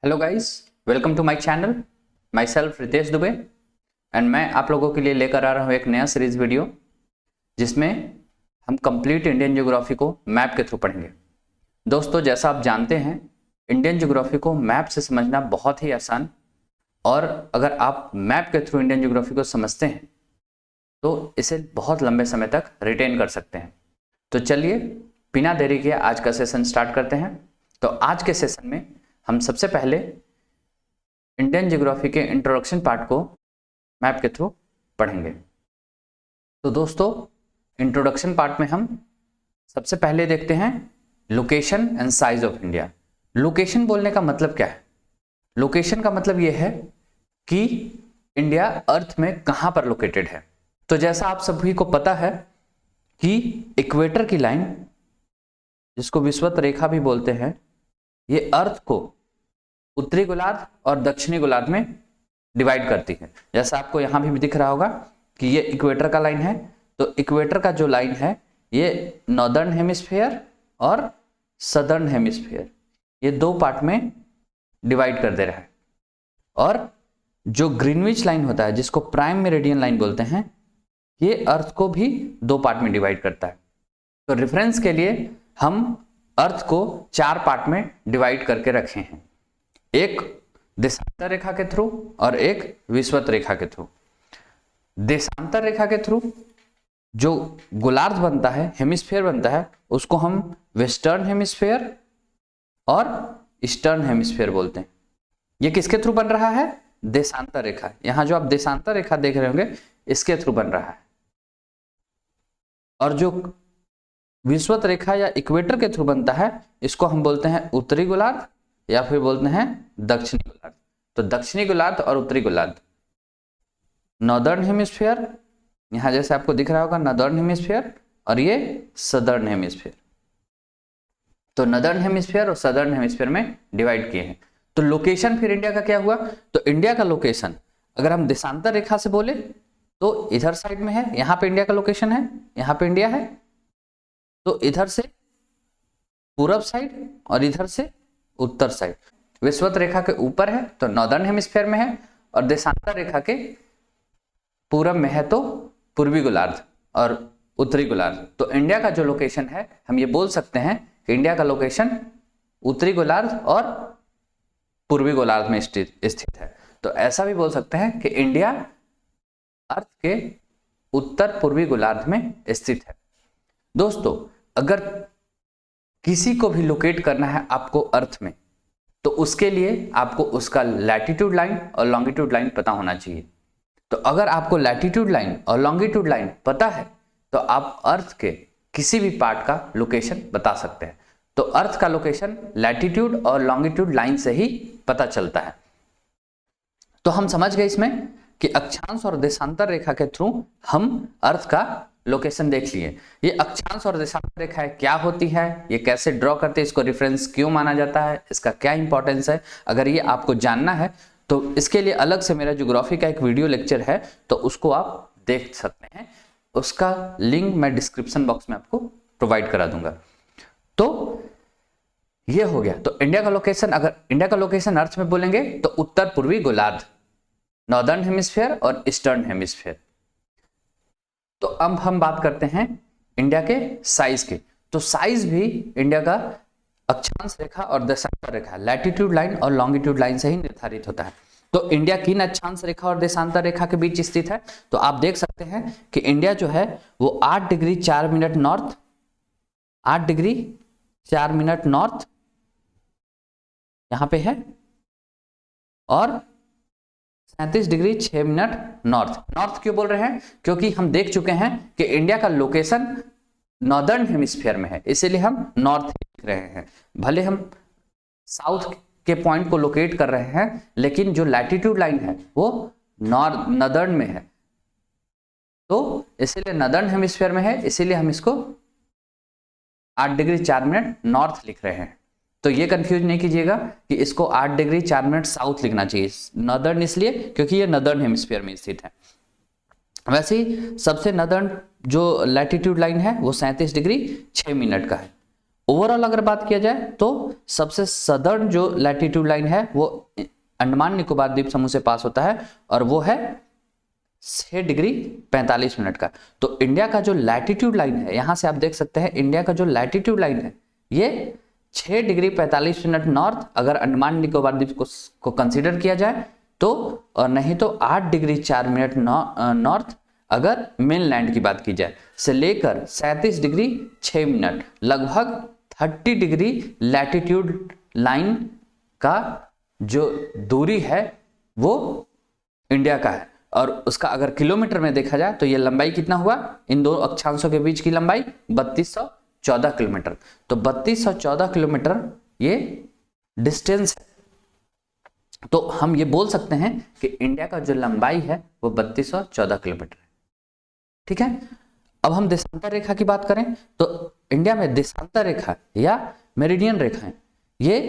Hello guys, welcome to my channel. Myself Ritesh Dubey and मैं आप लोगों के लिए लेकर आ रहा हूँ एक नया सीरीज वीडियो जिसमें हम कंप्लीट इंडियन ज्योग्राफी को मैप के थ्रू पढ़ेंगे। दोस्तों, जैसा आप जानते हैं, इंडियन ज्योग्राफी को मैप से समझना बहुत ही आसान, और अगर आप मैप के थ्रू इंडियन ज्योग्राफी को समझते हैं तो इसे बहुत लंबे समय तक रिटेन कर सकते हैं। तो चलिए बिना देरी के आज का सेशन स्टार्ट करते हैं। तो आज के सेशन में हम सबसे पहले इंडियन ज्योग्राफी के इंट्रोडक्शन पार्ट को मैप के थ्रू पढ़ेंगे। तो दोस्तों, इंट्रोडक्शन पार्ट में हम सबसे पहले देखते हैं location and size of India. Location बोलने का मतलब क्या है? लोकेशन का मतलब यह है कि इंडिया अर्थ में कहां पर लोकेटेड है। तो जैसा आप सभी को पता है कि इक्वेटर की लाइन, जिसको विषुवत रेखा भी बोलते हैं, ये अर्थ को उत्तरी गोलार्ध और दक्षिणी गोलार्ध में डिवाइड करती है। जैसा आपको यहां भी दिख रहा होगा कि ये इक्वेटर का लाइन है। तो इक्वेटर का जो लाइन है ये नॉर्दर्न हेमिस्फीयर और सदर्न हेमिस्फीयर, ये दो पार्ट में डिवाइड कर दे रहा है। और जो ग्रीनविच लाइन होता है, जिसको प्राइम मेरिडियन लाइन बोलते हैं, ये अर्थ को भी दो पार्ट में डिवाइड करता है। तो रेफरेंस के लिए हम अर्थ को चार पार्ट में डिवाइड करके रखे हैं, एक देशांतर रेखा के थ्रू और एक विषुवत रेखा के थ्रू। देशांतर रेखा के थ्रू जो गोलार्ध बनता है, हेमिस्फीयर बनता है, उसको हम वेस्टर्न हेमिस्फीयर और ईस्टर्न हेमिस्फीयर बोलते हैं। ये किसके थ्रू बन रहा है? देशांतर रेखा। यहां जो आप देशांतर रेखा देख रहे होंगे, इसके थ्रू बन रहा है। और जो विषुवत रेखा या इक्वेटर के थ्रू बनता है, इसको हम बोलते हैं उत्तरी गोलार्ध या फिर बोलते हैं दक्षिणी गोलार्ध। तो दक्षिणी गोलार्ध और उत्तरी गोलार्ध, नॉर्दर्न हेमिस्फीयर, यहां जैसे आपको दिख रहा होगा नॉर्दर्न हेमिस्फीयर, और ये सदर्न हेमिस्फीयर। तो नॉर्दर्न हेमिस्फीयर और सदर्न हेमिस्फीयर में डिवाइड किए हैं। तो लोकेशन फिर इंडिया का क्या हुआ? तो इंडिया का लोकेशन अगर हम देशांतर रेखा से बोले तो इधर साइड में है, यहां पे इंडिया का लोकेशन है, यहां पे इंडिया है। तो इधर से पूरब साइड और इधर से उत्तर साइड। विषुवत रेखा के ऊपर है तो नॉर्दर्न हेमिस्फीयर में है, और देशांतर रेखा के पूरब में है तो पूर्वी गोलार्ध और उत्तरी गोलार्ध। तो इंडिया का जो लोकेशन है, हम ये बोल सकते हैं कि इंडिया का लोकेशन उत्तरी गोलार्ध और पूर्वी गोलार्ध में स्थित है। तो ऐसा भी बोल सकते हैं कि इंडिया अर्थ के उत्तर पूर्वी गोलार्ध में स्थित है। दोस्तों, अगर किसी को भी लोकेट करना है आपको अर्थ में, तो उसके लिए आपको उसका लैटिट्यूड लाइन और लॉन्गिट्यूड लाइन पता होना चाहिए। तो अगर आपको लैटिट्यूड लाइन और लॉन्गिट्यूड लाइन पता है तो आप अर्थ के किसी भी पार्ट का लोकेशन बता सकते हैं। तो अर्थ का लोकेशन लैटिट्यूड और लॉन्गिट्यूड लाइन से ही पता चलता है। तो हम समझ गए इसमें कि अक्षांश और देशांतर रेखा के थ्रू हम अर्थ का लोकेशन देख लिए। ये अक्षांश और देशांतर रेखाएं क्या होती है, ये कैसे ड्रॉ करते हैं, इसको रेफरेंस क्यों माना जाता है, इसका क्या इंपॉर्टेंस है, अगर ये आपको जानना है तो इसके लिए अलग से मेरा ज्योग्राफी का एक वीडियो लेक्चर है, तो उसको आप देख सकते हैं। उसका लिंक मैं डिस्क्रिप्शन बॉक्स में आपको प्रोवाइड करा दूंगा। तो ये हो गया। तो इंडिया का लोकेशन, अगर इंडिया का लोकेशन अर्थ में बोलेंगे तो उत्तर पूर्वी गोलार्ध, नॉर्दर्न हेमिस्फीयर और ईस्टर्न हेमिस्फीयर। तो अब हम बात करते हैं इंडिया के साइज की। तो साइज भी इंडिया का अक्षांश रेखा और देशांतर रेखा, लैटिट्यूड लाइन और लॉन्गिट्यूड लाइन से ही निर्धारित होता है। तो इंडिया किन अक्षांश रेखा और देशांतर रेखा के बीच स्थित है? तो आप देख सकते हैं कि इंडिया जो है वो 8 degree 4 minute north, 8 degree 4 minute north यहां पे है, और 37 डिग्री 6 मिनट नॉर्थ। नॉर्थ क्यों बोल रहे हैं? क्योंकि हम देख चुके हैं कि इंडिया का लोकेशन नॉर्दर्न हेमिस्फीयर में है, इसीलिए हम नॉर्थ लिख रहे हैं। भले हम साउथ के पॉइंट को लोकेट कर रहे हैं, लेकिन जो लैटिट्यूड लाइन है वो नॉर्दर्न में है, तो इसीलिए नॉर्दर्न हेमिस्फीयर में है, इसीलिए हम इसको 8 डिग्री 4 मिनट नॉर्थ लिख रहे हैं। तो ये कंफ्यूज नहीं कीजिएगा कि इसको 8 डिग्री 4 मिनट साउथ लिखना चाहिए। नॉर्दर्न इसलिए क्योंकि ये नॉर्दर्न हेमिस्फीयर में स्थित है। वैसे ही सबसे नॉर्दर्न जो लैटिट्यूड लाइन है वो 37 डिग्री 6 मिनट का है। ओवरऑल अगर बात किया जाए तो सबसे सदर्न जो लैटिट्यूड लाइन है वो अंडमान निकोबार द्वीप समूह से पास होता है और वो है 6 डिग्री 45 मिनट का। तो इंडिया का जो लैटिट्यूड लाइन है, यहां से आप देख सकते हैं इंडिया का जो लैटिट्यूड लाइन है ये 6 डिग्री 45 मिनट नॉर्थ अगर अंडमान निकोबार द्वीप को कंसीडर किया जाए तो, और नहीं तो 8 डिग्री 4 मिनट नॉर्थ अगर मेनलैंड की बात की जाए, से लेकर 37 डिग्री 6 मिनट लगभग 30 डिग्री लैटिट्यूड लाइन का जो दूरी है वो इंडिया का है। और उसका अगर किलोमीटर में देखा जाए तो ये लंबाई कितना हुआ, इन दो अक्षांशों के बीच की लंबाई 3214 किलोमीटर। तो 3214 किलोमीटर ये डिस्टेंस है। तो हम ये बोल सकते हैं कि इंडिया का जो लंबाई है वो 3214 किलोमीटर है। ठीक है, अब हम देशांतर रेखा की बात करें तो इंडिया में देशांतर रेखा या मेरिडियन रेखाएं ये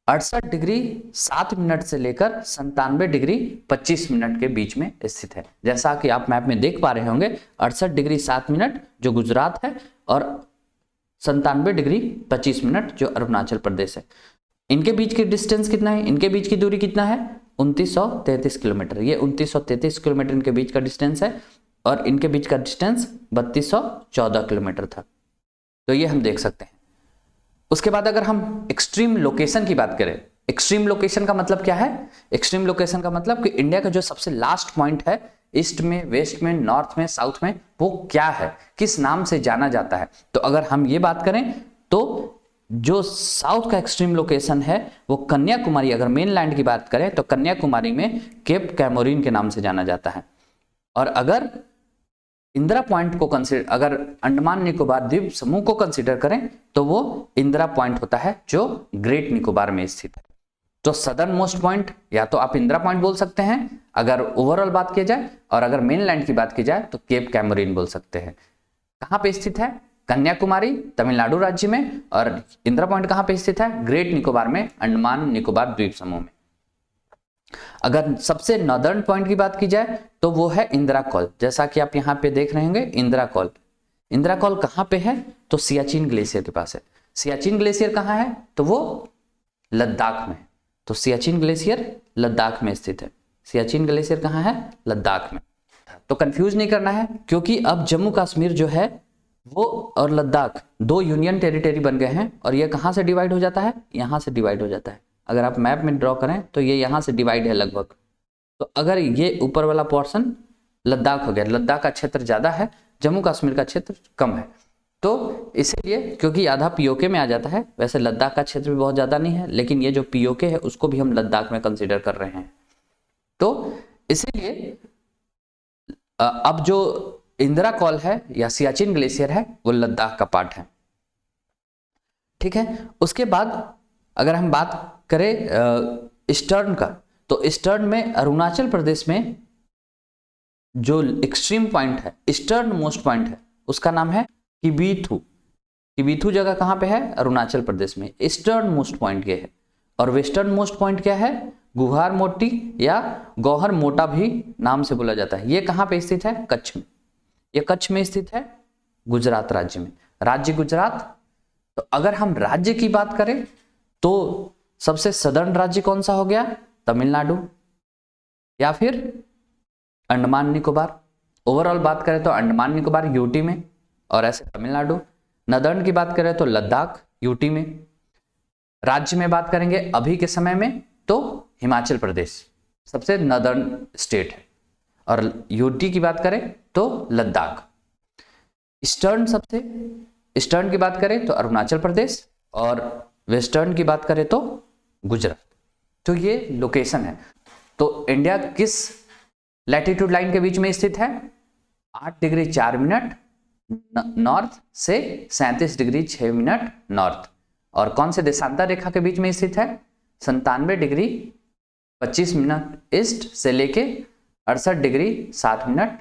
68 डिग्री 7 मिनट से लेकर 97 डिग्री 25 मिनट के बीच में स्थित है। जैसा कि आप मैप में देख पा रहे होंगे 68 डिग्री 7 मिनट जो गुजरात है और 97 डिग्री 25 मिनट जो अरुणाचल प्रदेश है। इनके बीच की डिस्टेंस कितना है, इनके बीच की दूरी कितना है, 2933 किलोमीटर। ये 2933 किलोमीटर इनके बीच का डिस्टेंस है और इनके बीच का डिस्टेंस 3214 किलोमीटर था। तो ये हम देख सकते हैं। उसके बाद अगर हम एक्सट्रीम लोकेशन की बात करें, एक्सट्रीम लोकेशन का मतलब क्या है, एक्सट्रीम लोकेशन का मतलब कि इंडिया का जो सबसे लास्ट पॉइंट है ईस्ट में, वेस्ट में, नॉर्थ में, साउथ में, वो क्या है, किस नाम से जाना जाता है। तो अगर हम ये बात करें तो जो साउथ का एक्सट्रीम लोकेशन है वो कन्याकुमारी, अगर मेनलैंड की बात करें तो कन्याकुमारी में केप कैमोरीन के नाम से जाना जाता है। और अगर इंदिरा पॉइंट को कंसीडर, अगर अंडमान निकोबार द्वीप समूह को कंसीडर करें तो वो इंदिरा पॉइंट होता है जो ग्रेट निकोबार में स्थित है। तो सदर्न मोस्ट पॉइंट या तो आप इंदिरा पॉइंट बोल सकते हैं अगर ओवरऑल बात की जाए, और अगर मेनलैंड की बात की जाए तो केप कैमोरीन बोल सकते हैं। कहां पे स्थित है, कन्याकुमारी तमिलनाडु राज्य में, और इंदिरा पॉइंट कहां पे स्थित है, ग्रेट निकोबार में, अंडमान निकोबार द्वीप समूह में। अगर सबसे नॉर्दर्न पॉइंट की बात की जाए तो वो है इंदिरा कॉल, जैसा कि आप यहाँ पे देख रहे होंगे इंदिरा कॉल। इंदिरा कॉल कहाँ पे है तो सियाचिन ग्लेशियर के पास है। सियाचिन ग्लेशियर कहाँ है तो वो लद्दाख में। तो सियाचिन ग्लेशियर लद्दाख में स्थित है। सियाचिन ग्लेशियर कहाँ है, लद्दाख में। तो कंफ्यूज नहीं करना है क्योंकि अब जम्मू कश्मीर जो है वो और लद्दाख 2 यूनियन टेरिटरी बन गए हैं और ये कहाँ से डिवाइड हो जाता है, यहाँ से डिवाइड हो जाता है। अगर आप मैप में ड्रॉ करें तो ये यहाँ से डिवाइड है लगभग। तो अगर ये ऊपर वाला पोर्शन लद्दाख हो गया, लद्दाख का क्षेत्र ज़्यादा है, जम्मू कश्मीर का क्षेत्र कम है, तो इसीलिए क्योंकि आधा पीओके में आ जाता है। वैसे लद्दाख का क्षेत्र भी बहुत ज़्यादा नहीं है, लेकिन ये जो पीओके है उसको भी हम लद्दाख में कंसिडर कर रहे हैं। तो इसीलिए अब जो इंदिरा कॉल है या सियाचिन ग्लेशियर है वो लद्दाख का पार्ट है। ठीक है, उसके बाद अगर हम बात करें ईस्टर्न का, तो ईस्टर्न में अरुणाचल प्रदेश में जो एक्सट्रीम पॉइंट है, ईस्टर्न मोस्ट पॉइंट है, उसका नाम है किबीथू। किबीथू जगह कहाँ पे है, अरुणाचल प्रदेश में। ईस्टर्न मोस्ट पॉइंट ये है। और वेस्टर्न मोस्ट पॉइंट क्या है, गुहार मोटी या गौहर मोटा भी नाम से बोला जाता है। ये कहाँ पे स्थित है, कच्छ में। ये कच्छ में स्थित है, गुजरात राज्य में। राज्य गुजरात। तो अगर हम राज्य की बात करें तो सबसे सदर्न राज्य कौन सा हो गया, तमिलनाडु या फिर अंडमान निकोबार। ओवरऑल बात करें तो अंडमान निकोबार यूटी में और ऐसे तमिलनाडु। नदर्न की बात करें तो लद्दाख यूटी में। राज्य में बात करेंगे अभी के समय में तो हिमाचल प्रदेश सबसे नदर्न स्टेट है, और यूटी की बात करें तो लद्दाख। ईस्टर्न की बात करें तो अरुणाचल प्रदेश, और वेस्टर्न की बात करें तो गुजरात। तो ये लोकेशन है। तो इंडिया किस लैटिट्यूड लाइन के बीच में स्थित है, 8 डिग्री 4 मिनट नॉर्थ से 37 डिग्री 6 मिनट नॉर्थ। और कौन से देशांतर रेखा के बीच में स्थित है, 97 डिग्री 25 मिनट ईस्ट से लेके 68 डिग्री 7 मिनट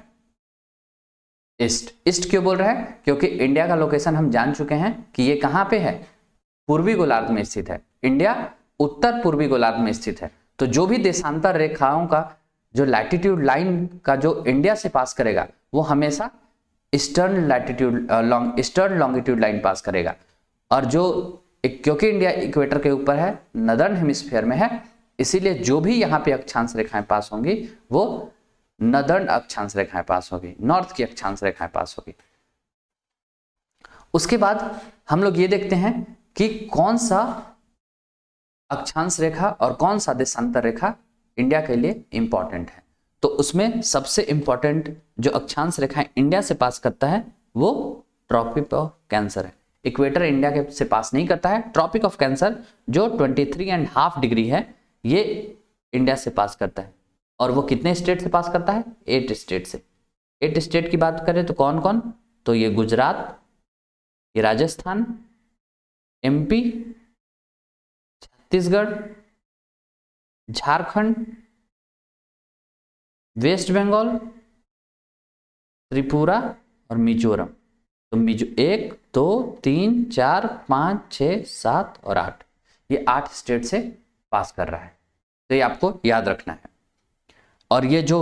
ईस्ट। ईस्ट क्यों बोल रहे हैं, क्योंकि इंडिया का लोकेशन हम जान चुके हैं कि ये कहाँ पे है, पूर्वी गोलार्ध में स्थित है। इंडिया उत्तर पूर्वी गोलार्ध में स्थित है। तो जो भी देशांतर रेखाओं का जो लैटिट्यूड लाइन का जो इंडिया से पास करेगा वो हमेशा eastern latitude eastern longitude line pass करेगा, और जो क्योंकि इंडिया इक्वेटर के ऊपर है, नदर्न हेमिस्फीयर में है, इसीलिए जो भी यहाँ पे अक्षांश रेखाएं पास होंगी वो नदर्न अक्षांश रेखाएं पास होगी, नॉर्थ की अक्षांश रेखाएं पास होगी। उसके बाद हम लोग ये देखते हैं कि कौन सा अक्षांश रेखा और कौन सा देशांतर रेखा इंडिया के लिए इंपॉर्टेंट है। तो उसमें सबसे इंपॉर्टेंट जो अक्षांश रेखाएं इंडिया से पास करता है वो ट्रॉपिक ऑफ कैंसर है। इक्वेटर इंडिया के से पास नहीं करता है। ट्रॉपिक ऑफ कैंसर जो 23.5 डिग्री है ये इंडिया से पास करता है, और वो कितने स्टेट से पास करता है? 8 स्टेट से। 8 स्टेट की बात करें तो कौन कौन? तो ये गुजरात, ये राजस्थान, एमपी, छत्तीसगढ़, झारखंड, वेस्ट बंगाल, त्रिपुरा और मिजोरम। तो 1 2 3 4 5 6 7 और 8, ये 8 स्टेट से पास कर रहा है। तो ये आपको याद रखना है। और ये जो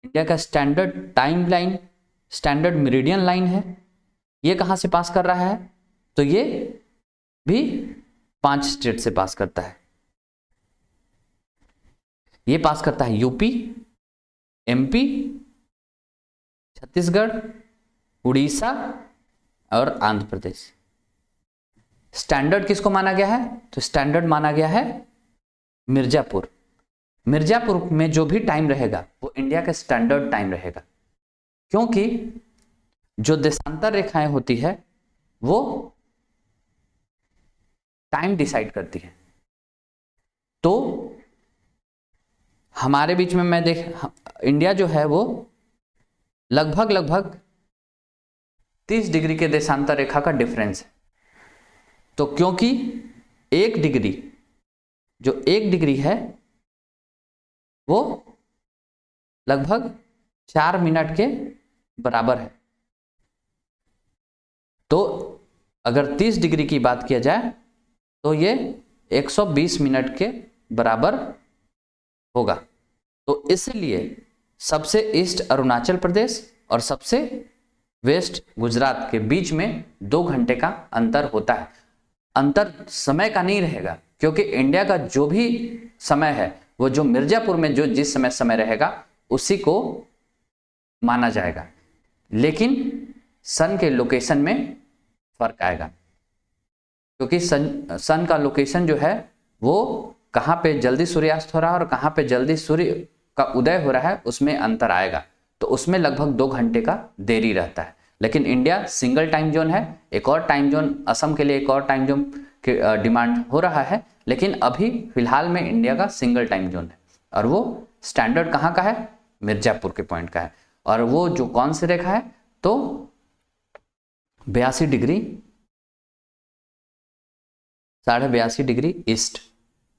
इंडिया का standard time line, standard meridian line है, ये कहाँ से पास कर रहा है? तो ये भी 5 स्टेट से पास करता है। ये पास करता है यूपी, एमपी, छत्तीसगढ़, उड़ीसा और आंध्र प्रदेश। स्टैंडर्ड किसको माना गया है? तो स्टैंडर्ड माना गया है मिर्जापुर। मिर्जापुर में जो भी टाइम रहेगा वो इंडिया का स्टैंडर्ड टाइम रहेगा, क्योंकि जो देशांतर रेखाएं होती है वो टाइम डिसाइड करती है। तो हमारे बीच में मैं इंडिया जो है वो लगभग 30 डिग्री के देशांतर रेखा का डिफरेंस है। तो क्योंकि 1 डिग्री जो 1 डिग्री है वो लगभग 4 मिनट के बराबर है। तो अगर 30 डिग्री की बात किया जाए तो ये 120 मिनट के बराबर होगा। तो इसलिए सबसे ईस्ट अरुणाचल प्रदेश और सबसे वेस्ट गुजरात के बीच में 2 घंटे का अंतर होता है। अंतर समय का नहीं रहेगा, क्योंकि इंडिया का जो भी समय है वो जो मिर्जापुर में जो जिस समय रहेगा उसी को माना जाएगा, लेकिन सन के लोकेशन में फर्क आएगा, क्योंकि सन का लोकेशन जो है वो कहाँ पे जल्दी सूर्यास्त हो रहा है और कहाँ पे जल्दी सूर्य का उदय हो रहा है उसमें अंतर आएगा। तो उसमें लगभग 2 घंटे का देरी रहता है। लेकिन इंडिया सिंगल टाइम जोन है, एक और टाइम जोन असम के लिए एक और टाइम जोन की डिमांड हो रहा है, लेकिन अभी फिलहाल में इंडिया का सिंगल टाइम जोन है, और वो स्टैंडर्ड कहाँ का है? मिर्जापुर के पॉइंट का है। और वो जो कौन सी रेखा है? तो 82 डिग्री 82.5 डिग्री ईस्ट,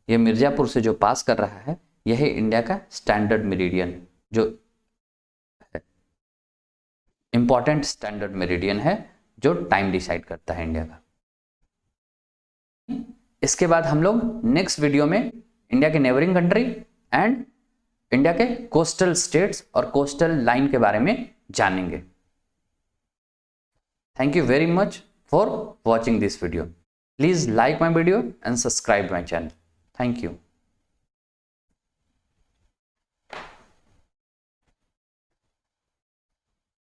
ये मिर्जापुर से जो पास कर रहा है यही इंडिया का स्टैंडर्ड मेरिडियन, जो इंपॉर्टेंट स्टैंडर्ड मेरिडियन है, जो टाइम डिसाइड करता है इंडिया का। इसके बाद हम लोग नेक्स्ट वीडियो में इंडिया के नेबरिंग कंट्री एंड इंडिया के कोस्टल स्टेट्स और कोस्टल लाइन के बारे में जानेंगे। Thank you very much for watching this video. Please like my video and subscribe my channel. Thank you.